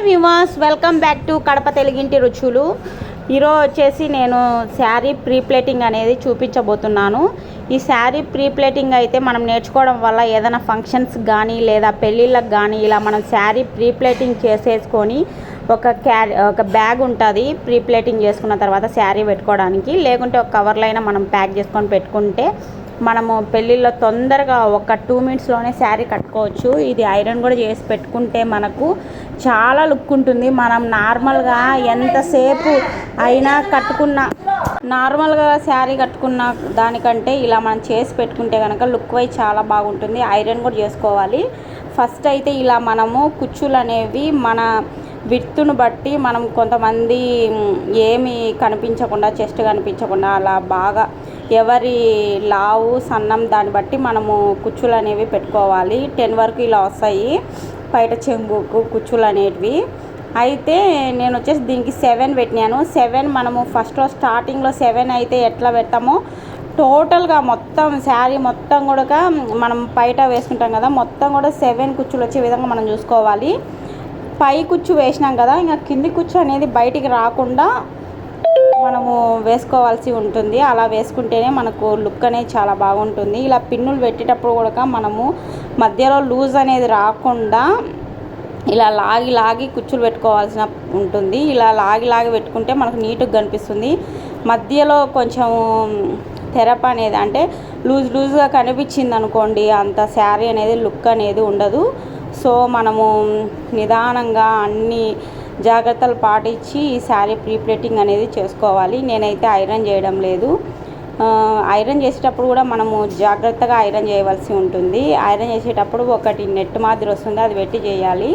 Hi వివాస్, welcome back to Kadapa తెలుగింటి రుచులు. ఈరోజు వచ్చేసి నేను శారీ ప్రీ ప్లేటింగ్ అనేది చూపించబోతున్నాను. ఈ శారీ ప్రీ ప్లేటింగ్ అయితే మనం నేర్చుకోవడం వల్ల ఏదైనా ఫంక్షన్స్ కానీ లేదా పెళ్ళిళ్ళకి కానీ ఇలా మనం శారీ ప్రీ ప్లేటింగ్ చేసేసుకొని ఒక బ్యాగ్ ఉంటుంది ప్రీ ప్లేటింగ్ చేసుకున్న తర్వాత శారీ పెట్టుకోవడానికి, లేకుంటే ఒక కవర్లో అయినా మనం ప్యాక్ చేసుకొని పెట్టుకుంటే మనము పెళ్ళిళ్ళలో తొందరగా ఒక 2 మినిట్స్లోనే శారీ కట్టుకోవచ్చు. ఇది ఐరన్ కూడా చేసి పెట్టుకుంటే మనకు చాలా లుక్ ఉంటుంది. మనం నార్మల్గా ఎంతసేపు అయినా నార్మల్గా శారీ కట్టుకున్న దానికంటే ఇలా మనం చేసి పెట్టుకుంటే కనుక లుక్ వైజ్ చాలా బాగుంటుంది. ఐరన్ కూడా చేసుకోవాలి. ఫస్ట్ అయితే ఇలా మనము కుచ్చులు అనేవి మన విత్తును బట్టి మనం కొంతమంది ఏమి కనిపించకుండా, చెస్ట్ కనిపించకుండా అలా బాగా ఎవరి లావు సన్నం దాన్ని బట్టి మనము కుచ్చులు అనేవి పెట్టుకోవాలి. 10 వరకు ఇలా వస్తాయి బయట చెంగుకు కుచ్చులు అనేటివి. అయితే నేను వచ్చేసి దీనికి 7 పెట్టినాను. 7 మనము ఫస్ట్లో స్టార్టింగ్లో 7 అయితే ఎట్లా పెడతామో టోటల్గా మొత్తం శారీ మొత్తం కూడా మనం బయట వేసుకుంటాం కదా, మొత్తం కూడా 7 కుచ్చులు వచ్చే విధంగా మనం చూసుకోవాలి. పై కుచ్చు వేసినాం కదా, ఇంకా కింది కుచ్చు అనేది బయటికి రాకుండా మనము వేసుకోవాల్సి ఉంటుంది. అలా వేసుకుంటేనే మనకు లుక్ అనేది చాలా బాగుంటుంది. ఇలా పిన్నులు పెట్టేటప్పుడు కూడా మనము మధ్యలో లూజ్ అనేది రాకుండా ఇలా లాగి కుచ్చులు పెట్టుకోవాల్సిన ఉంటుంది. ఇలా లాగి పెట్టుకుంటే మనకు నీట్గా కనిపిస్తుంది. మధ్యలో కొంచెం తెరప అనేది అంటే లూజ్గా కనిపించింది అనుకోండి, అంత శారీ అనేది లుక్ అనేది ఉండదు. సో మనము నిదానంగా అన్ని జాగ్రత్తలు పాటించి ఈ శారీ ప్రీ ప్లేటింగ్ అనేది చేసుకోవాలి. నేనైతే ఐరన్ చేయడం లేదు. ఐరన్ చేసేటప్పుడు కూడా మనము జాగ్రత్తగా ఐరన్ చేయవలసి ఉంటుంది. ఐరన్ చేసేటప్పుడు ఒకటి నెట్ మాదిరి వస్తుంది, అది పెట్టి చేయాలి,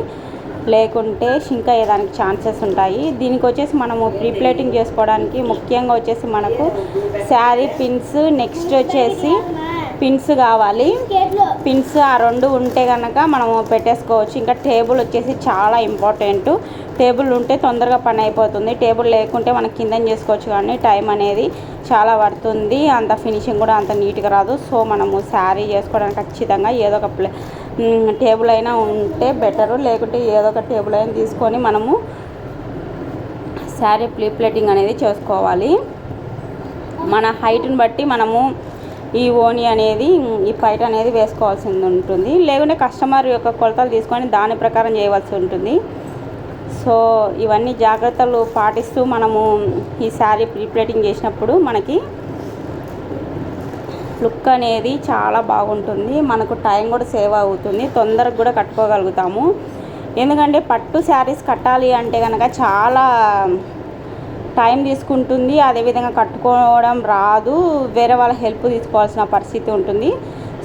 లేకుంటే షింక్ అయ్యేదానికి ఛాన్సెస్ ఉంటాయి. దీనికి వచ్చేసి మనము ప్రీ ప్లేటింగ్ చేసుకోవడానికి ముఖ్యంగా వచ్చేసి మనకు శారీ పిన్స్, నెక్స్ట్ వచ్చేసి పిన్స్ కావాలి. పిన్స్ ఆ 2 ఉంటే కనుక మనము పెట్టేసుకోవచ్చు. ఇంకా టేబుల్ వచ్చేసి చాలా ఇంపార్టెంట్. టేబుల్ ఉంటే తొందరగా పని అయిపోతుంది. టేబుల్ లేకుంటే మనం కింద చేసుకోవచ్చు, కానీ టైం అనేది చాలా పడుతుంది, అంత ఫినిషింగ్ కూడా అంత నీట్గా రాదు. సో మనము శారీ చేసుకోవడానికి ఖచ్చితంగా ఏదో ఒక టేబుల్ అయినా ఉంటే బెటరు, లేకుంటే ఏదో ఒక టేబుల్ అయినా తీసుకొని మనము శారీ ప్రీ ప్లేటింగ్ అనేది చేసుకోవాలి. మన హైట్ని బట్టి మనము ఈ ఓని అనేది ఈ పైట అనేది వేసుకోవాల్సి ఉంటుంది, లేకుంటే కస్టమర్ యొక్క కొలతలు తీసుకొని దాని ప్రకారం చేయవలసి ఉంటుంది. సో ఇవన్నీ జాగ్రత్తలు పాటిస్తూ మనము ఈ శారీ ప్రీ ప్లేటింగ్ చేసినప్పుడు మనకి లుక్ అనేది చాలా బాగుంటుంది. మనకు టైం కూడా సేవ్ అవుతుంది, తొందరగా కూడా కట్టుకోగలుగుతాము. ఎందుకంటే పట్టు శారీస్ కట్టాలి అంటే కనుక చాలా టైం తీసుకుంటుంది. అదేవిధంగా కట్టుకోవడం రాదు, వేరే వాళ్ళ హెల్ప్ తీసుకోవాల్సిన పరిస్థితి ఉంటుంది.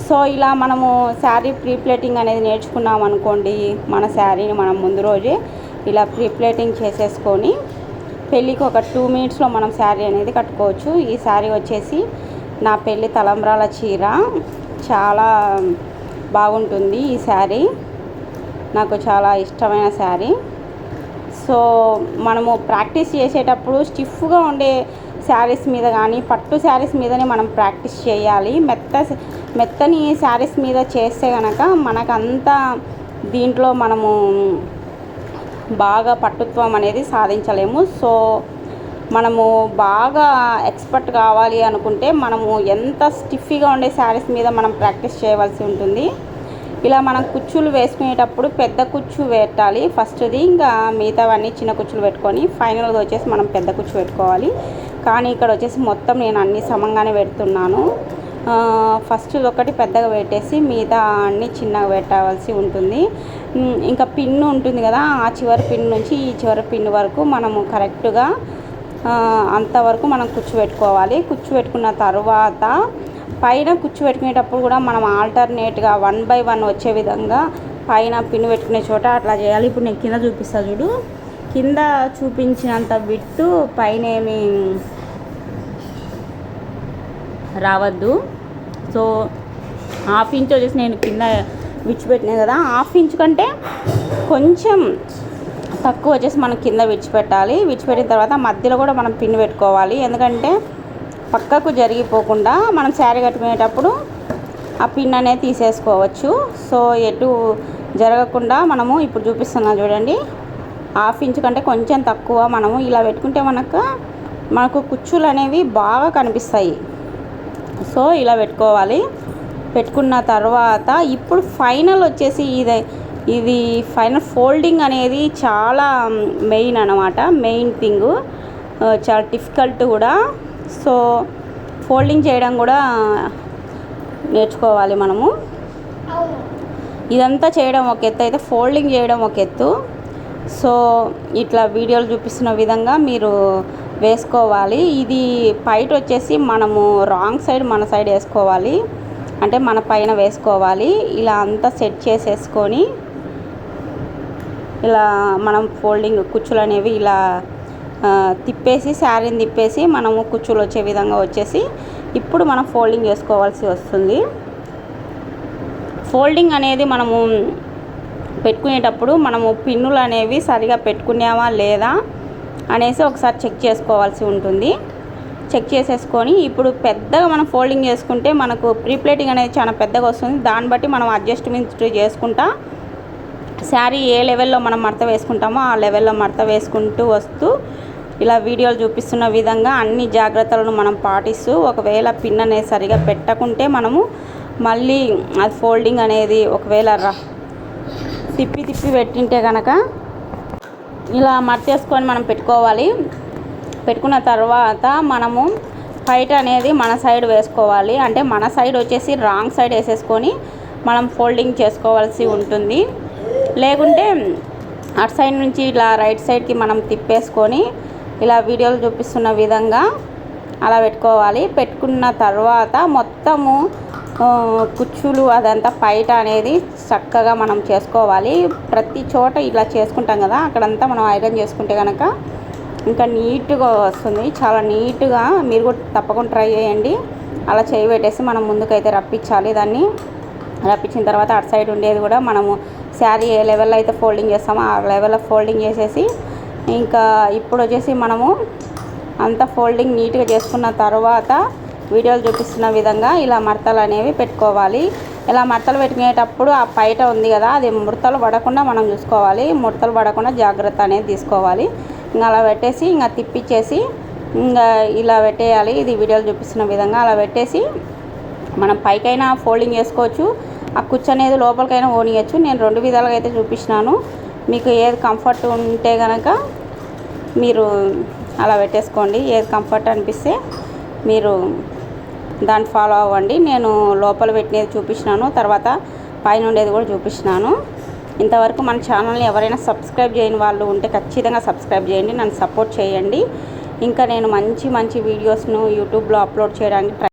సో ఇలా మనము శారీ ప్రీ ప్లేటింగ్ అనేది నేర్చుకున్నాం అనుకోండి, మన శారీని మనం ముందు రోజే ఇలా ప్రీ ప్లేటింగ్ చేసేసుకొని పెళ్ళికి ఒక 2 మినిట్స్లో మనం శారీ అనేది కట్టుకోవచ్చు. ఈ శారీ వచ్చేసి నా పెళ్ళి తలంబ్రాల చీర, చాలా బాగుంటుంది. ఈ శారీ నాకు చాలా ఇష్టమైన శారీ. సో మనము ప్రాక్టీస్ చేసేటప్పుడు స్టిఫ్గా ఉండే శారీస్ మీద కానీ పట్టు శారీస్ మీదనే మనం ప్రాక్టీస్ చేయాలి. మెత్తని శారీస్ మీద చేస్తే కనుక మనకంతా దీంట్లో మనము బాగా పట్టుత్వం అనేది సాధించలేము. సో మనము బాగా ఎక్స్పర్ట్ కావాలి అనుకుంటే మనము ఎంత స్టిఫ్గా ఉండే శారీస్ మీద మనం ప్రాక్టీస్ చేయవలసి ఉంటుంది. ఇలా మనం కుచ్చులు వేసుకునేటప్పుడు పెద్ద కుచ్చు పెట్టాలి ఫస్ట్ది, ఇంకా మిగతావన్నీ చిన్న కుచ్చులు పెట్టుకొని ఫైనల్గా వచ్చేసి మనం పెద్ద కుచ్చు పెట్టుకోవాలి. కానీ ఇక్కడ వచ్చేసి మొత్తం నేను అన్ని సమంగానే పెడుతున్నాను. ఫస్ట్ ఒకటి పెద్దగా పెట్టేసి మిగతా అన్ని చిన్నగా పెట్టవలసి ఉంటుంది. ఇంకా పిన్ను ఉంటుంది కదా, ఆ చివరి పిన్ నుంచి ఈ చివరి పిన్ వరకు మనము కరెక్ట్గా అంతవరకు మనం కుచ్చు పెట్టుకోవాలి. కుచ్చు పెట్టుకున్న తర్వాత పైన కుచ్చు పెట్టుకునేటప్పుడు కూడా మనం ఆల్టర్నేట్గా 1 by 1 వచ్చే విధంగా పైన పిన్ పెట్టుకునే చోట అట్లా చేయాలి. ఇప్పుడు నేను కింద చూపిస్తా చూడు, కింద చూపించినంత విట్టు పైన ఏమి రావద్దు. సో 1/2 ఇంచ్ వచ్చేసి నేను కింద విడిచిపెట్టినాను కదా, 1/2 ఇంచ్ కంటే కొంచెం తక్కువ వచ్చేసి మనం కింద విడిచిపెట్టాలి. విడిచిపెట్టిన తర్వాత మధ్యలో కూడా మనం పిన్ పెట్టుకోవాలి, ఎందుకంటే పక్కకు జరిగిపోకుండా మనం శారీ కట్టుకునేటప్పుడు ఆ పిన్ అనేది తీసేసుకోవచ్చు. సో ఎటు జరగకుండా మనము ఇప్పుడు చూపిస్తున్నా చూడండి, హాఫ్ ఇంచ్ కంటే కొంచెం తక్కువ మనము ఇలా పెట్టుకుంటే మనకు కుచ్చులు అనేవి బాగా కనిపిస్తాయి. సో ఇలా పెట్టుకోవాలి. పెట్టుకున్న తర్వాత ఇప్పుడు ఫైనల్ వచ్చేసి ఇది ఫైనల్ ఫోల్డింగ్ అనేది చాలా మెయిన్ అన్నమాట. మెయిన్ థింగ్, చాలా డిఫికల్ట్ కూడా. సో ఫోల్డింగ్ చేయడం కూడా నేర్చుకోవాలి మనము. ఇదంతా చేయడం ఒక ఎత్తు అయితే ఫోల్డింగ్ చేయడం ఒక ఎత్తు. సో ఇట్లా వీడియోలు చూపిస్తున్న విధంగా మీరు వేసుకోవాలి. ఇది పైట వచ్చేసి మనము రాంగ్ సైడ్ మన సైడ్ వేసుకోవాలి, అంటే మన పైన వేసుకోవాలి. ఇలా అంతా సెట్ చేసేసుకొని ఇలా మనం ఫోల్డింగ్ కుచ్చులు అనేవి ఇలా తిప్పేసి శారీని తిప్పేసి మనము కుచ్చులు వచ్చే విధంగా వచ్చేసి ఇప్పుడు మనం ఫోల్డింగ్ చేసుకోవాల్సి వస్తుంది. ఫోల్డింగ్ అనేది మనము పెట్టుకునేటప్పుడు మనము పిన్నులు అనేవి సరిగా పెట్టుకున్నామా లేదా అనేసి ఒకసారి చెక్ చేసుకోవాల్సి ఉంటుంది. చెక్ చేసేసుకొని ఇప్పుడు పెద్దగా మనం ఫోల్డింగ్ చేసుకుంటే మనకు ప్రీప్లేటింగ్ అనేది చాలా పెద్దగా వస్తుంది. దాన్ని బట్టి మనం అడ్జస్ట్మెంట్ చేసుకుంటా శారీ ఏ లెవెల్లో మనం మడత వేసుకుంటామో ఆ లెవెల్లో మడత వేసుకుంటూ వస్తూ ఇలా వీడియోలు చూపిస్తున్న విధంగా అన్ని జాగ్రత్తలను మనం పాటిస్తూ, ఒకవేళ పిన్ అనేది సరిగా పెట్టకుంటే మనము మళ్ళీ అది ఫోల్డింగ్ అనేది ఒకవేళ తిప్పి పెట్టింటే కనుక ఇలా మడతేసుకొని మనం పెట్టుకోవాలి. పెట్టుకున్న తర్వాత మనము పైట అనేది మన సైడ్ వేసుకోవాలి. అంటే మన సైడ్ వచ్చేసి రాంగ్ సైడ్ వేసేసుకొని మనం ఫోల్డింగ్ చేసుకోవాల్సి ఉంటుంది. లేకుంటే అటు సైడ్ నుంచి ఇలా రైట్ సైడ్కి మనం తిప్పేసుకొని ఇలా వీడియోలు చూపిస్తున్న విధంగా అలా పెట్టుకోవాలి. పెట్టుకున్న తర్వాత మొత్తము కుచ్చులు అదంతా పైట అనేది చక్కగా మనం చేసుకోవాలి. ప్రతి చోట ఇలా చేసుకుంటాం కదా, అక్కడంతా మనం ఐరన్ చేసుకుంటే కనుక ఇంకా నీట్గా వస్తుంది. చాలా నీట్గా మీరు కూడా తప్పకుండా ట్రై చేయండి. అలా చేయి పెట్టేసి మనం ముందుకైతే రప్పించాలి. దాన్ని రప్పించిన తర్వాత అటు సైడ్ ఉండేది కూడా మనము శారీ ఏ లెవెల్లో అయితే ఫోల్డింగ్ చేస్తామో ఆ లెవెల్లో ఫోల్డింగ్ చేసేసి ఇంకా ఇప్పుడు వచ్చేసి మనము అంతా ఫోల్డింగ్ నీట్గా చేసుకున్న తర్వాత వీడియోలు చూపిస్తున్న విధంగా ఇలా మడతలు అనేవి పెట్టుకోవాలి. ఇలా మడతలు పెట్టుకునేటప్పుడు ఆ పైట ఉంది కదా, అది ముడతలు పడకుండా మనం చూసుకోవాలి. ముడతలు పడకుండా జాగ్రత్త అనేది తీసుకోవాలి. ఇంకా అలా పెట్టేసి ఇంకా తిప్పిచ్చేసి ఇంకా ఇలా పెట్టేయాలి. ఇది వీడియోలు చూపిస్తున్న విధంగా అలా పెట్టేసి మనం పైకైనా ఫోల్డింగ్ చేసుకోవచ్చు, ఆ కుచ్చు అనేది లోపలికైనా ఓనియచ్చు. నేను రెండు విధాలుగా అయితే చూపించినాను. మీకు ఏది కంఫర్ట్ ఉంటే కనుక మీరు అలా పెట్టేసుకోండి. ఏది కంఫర్ట్ అనిపిస్తే మీరు దాన్ని ఫాలో అవ్వండి. నేను లోపల పెట్టినది చూపించినాను, తర్వాత పైన ఉండేది కూడా చూపించినాను. ఇంతవరకు మన ఛానల్ని ఎవరైనా సబ్స్క్రైబ్ చేయని వాళ్ళు ఉంటే ఖచ్చితంగా సబ్స్క్రైబ్ చేయండి, నన్ను సపోర్ట్ చేయండి. ఇంకా నేను మంచి వీడియోస్ను యూట్యూబ్లో అప్లోడ్ చేయడానికి